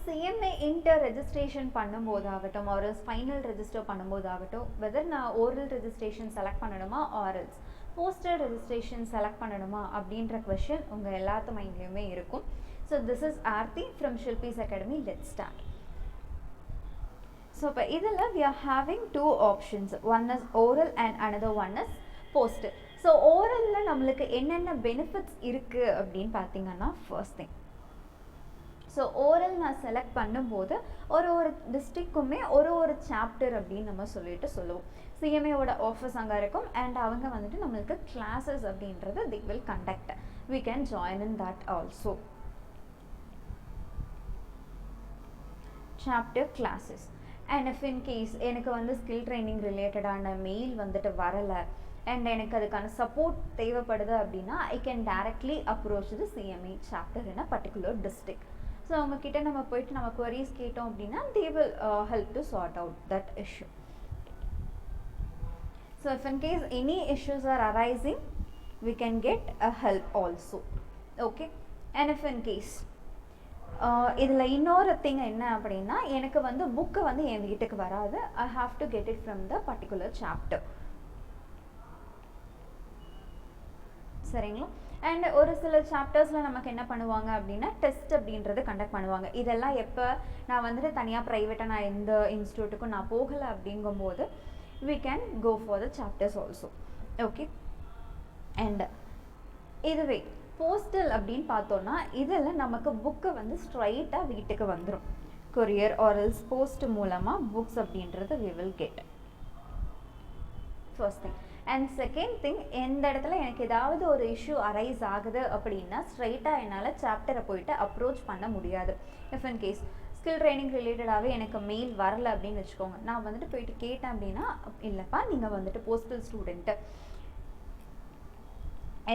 CMA inter registration பண்ணும்போதாகட்டும் or final register பண்ணும்போதாகட்டும் whether நான் oral registration select பண்ணணுமா or else postal registration select பண்ணணுமா அப்படின்ற question உங்க எல்லாத்து மைண்ட்லயுமே இருக்கும். So this is Aarthi from Shilpis Academy. Let's start. So இப்போ இதில் we are having two options. One is oral and another one is postal. So oralல நம்மளுக்கு என்னென்ன benefits இருக்கு அப்படின்னு பார்த்தீங்கன்னா first thing. ஸோ ஓரல் நான் செலக்ட் பண்ணும்போது ஒரு டிஸ்ட்ரிக்ட்டுமே ஒரு சாப்டர் அப்படின்னு நம்ம சொல்லுவோம். சிஎம்ஏவோட ஆஃபீஸ் அங்கே இருக்கும் அண்ட் அவங்க வந்துட்டு நம்மளுக்கு கிளாஸஸ் அப்படின்றது they will conduct. We can join in that also. Chapter classes. And if in case எனக்கு வந்து ஸ்கில் ட்ரைனிங் ரிலேட்டடான மெயில் வந்துட்டு வரலை அண்ட் எனக்கு அதுக்கான சப்போர்ட் தேவைப்படுது அப்படின்னா I can directly approach the CMA chapter in a particular district. So அவங்கக்கிட்ட நம்ம போயிட்டு நம்ம queries கேட்டோம் அப்படின்னா they will help to sort out that issue. So if in case any issues are arising, we can get a help also. Okay. And if in case இதில் இன்னொரு thing என்ன அப்படின்னா எனக்கு வந்து புக்கு வந்து என் வீட்டுக்கு வராது. I have to get it from the particular chapter. சரிங்களா? அண்ட் ஒரு சில சாப்டர்ஸில் நமக்கு என்ன பண்ணுவாங்க அப்படின்னா டெஸ்ட் அப்படின்றது கண்டக்ட் பண்ணுவாங்க. இதெல்லாம் எப்போ நான் வந்துட்டு தனியாக ப்ரைவேட்டாக நான் எந்த இன்ஸ்டியூட்டுக்கும் நான் போகலை அப்படிங்கும்போது we can go for the chapters also. Okay. And இதுவே போஸ்டல் அப்படின்னு பார்த்தோன்னா இதில் நமக்கு புக்கு வந்து ஸ்ட்ரைட்டாக வீட்டுக்கு வந்துடும். கொரியர் ஆர் எல்ஸ் போஸ்ட் மூலமாக புக்ஸ் அப்படின்றது we will get. First thing. And second thing, எந்த இடத்துல எனக்கு ஏதாவது ஒரு இஷ்யூ அரைஸ் ஆகுது அப்படின்னா ஸ்ட்ரைட்டாக என்னால் சாப்டரை போயிட்டு அப்ரோச் பண்ண முடியாது. If in case skill training ரிலேட்டடாகவே எனக்கு மெயில் வரலை அப்படின்னு வச்சுக்கோங்க, நான் வந்துட்டு போயிட்டு கேட்டேன் அப்படின்னா இல்லைப்பா நீங்கள் வந்துட்டு போஸ்டல் ஸ்டூடெண்ட்டு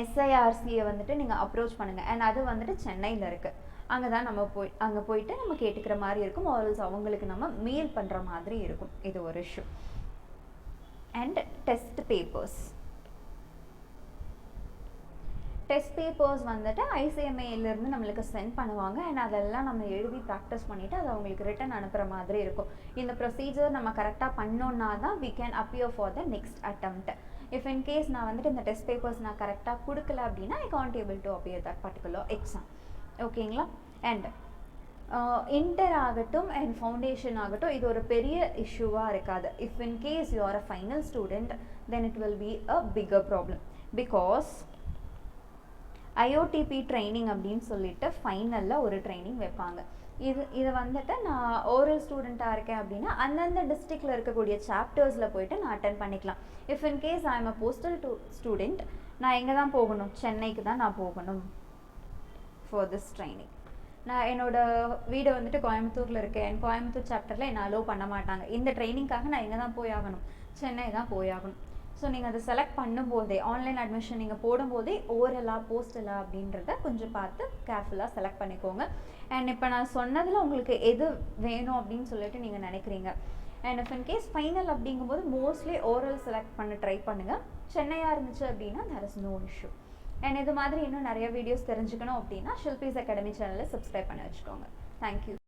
SIRCயை வந்துட்டு நீங்கள் அப்ரோச் பண்ணுங்கள் அண்ட் அது வந்துட்டு சென்னையில் இருக்குது. அங்கே தான் நம்ம அங்கே போயிட்டு நம்ம கேட்டுக்கிற மாதிரி இருக்கும் ஆல்ஸ் அவங்களுக்கு நம்ம மெயில் பண்ணுற மாதிரி இருக்கும். இது ஒரு இஷ்யூ. And test papers வந்துட்டு ICMAலேருந்து நம்மளுக்கு சென்ட் பண்ணுவாங்க அண்ட் அதெல்லாம் நம்ம எழுதி ப்ராக்டிஸ் பண்ணிவிட்டு அதை அவங்களுக்கு ரிட்டன் அனுப்புகிற மாதிரி இருக்கும். இந்த ப்ரொசீஜர் நம்ம கரெக்டாக பண்ணோன்னா தான் we can appear for the next attempt. If in case நான் வந்துட்டு இந்த டெஸ்ட் பேப்பர்ஸ் நான் கரெக்டாக கொடுக்கல அப்படின்னா I can't able to appear that particular exam. ஓகேங்களா? அண்ட் இன்டர் ஆகட்டும் அண்ட் ஃபவுண்டேஷன் ஆகட்டும் இது ஒரு பெரிய இஷ்யூவாக இருக்காது. If in case you are a final student then it will be a bigger problem. Because IOTP training அப்படின்னு சொல்லிட்டு ஃபைனலில் ஒரு ட்ரைனிங் வைப்பாங்க. இது வந்துட்டு நான் ஓரல் ஸ்டூடெண்ட்டாக இருக்கேன் அப்படின்னா அந்தந்த டிஸ்ட்ரிக்டில் இருக்கக்கூடிய சாப்டர்ஸில் போயிட்டு நான் அட்டன் பண்ணிக்கலாம். If in case I am a postal student, நான் எங்கே தான் போகணும்? சென்னைக்கு தான் நான் போகணும் ஃபார் திஸ் ட்ரைனிங். நான் என்னோடய வீடு வந்துட்டு கோயம்புத்தூரில் இருக்கேன். கோயம்புத்தூர் சாப்டரில் என்னை அலோவ் பண்ண மாட்டாங்க. இந்த ட்ரைனிங்காக நான் எங்கே தான் போயாகணும்? சென்னை தான் போயாகணும். ஸோ நீங்கள் அதை செலக்ட் பண்ணும்போதே ஆன்லைன் அட்மிஷன் நீங்கள் போடும்போதே ஓரலா போஸ்டலா அப்படின்றத கொஞ்சம் பார்த்து கேர்ஃபுல்லாக செலக்ட் பண்ணிக்கோங்க. அண்ட் இப்போ நான் சொன்னதில் உங்களுக்கு எது வேணும் அப்படின்னு சொல்லிட்டு நீங்கள் நினைக்கிறீங்க and if in case final அப்படிங்கும்போது மோஸ்ட்லி ஓரல் செலக்ட் பண்ண ட்ரை பண்ணுங்கள். சென்னையாக இருந்துச்சு அப்படின்னா there is no issue. அண்ட் இது மாதிரி இன்னும் நிறைய வீடியோஸ் தெரிஞ்சுக்கணும் அப்படின்னா ஷில்பிஸ் அகாடமி சேனலை சப்ஸ்கிரைப் பண்ணி வச்சுக்கோங்க. தேங்க்யூ.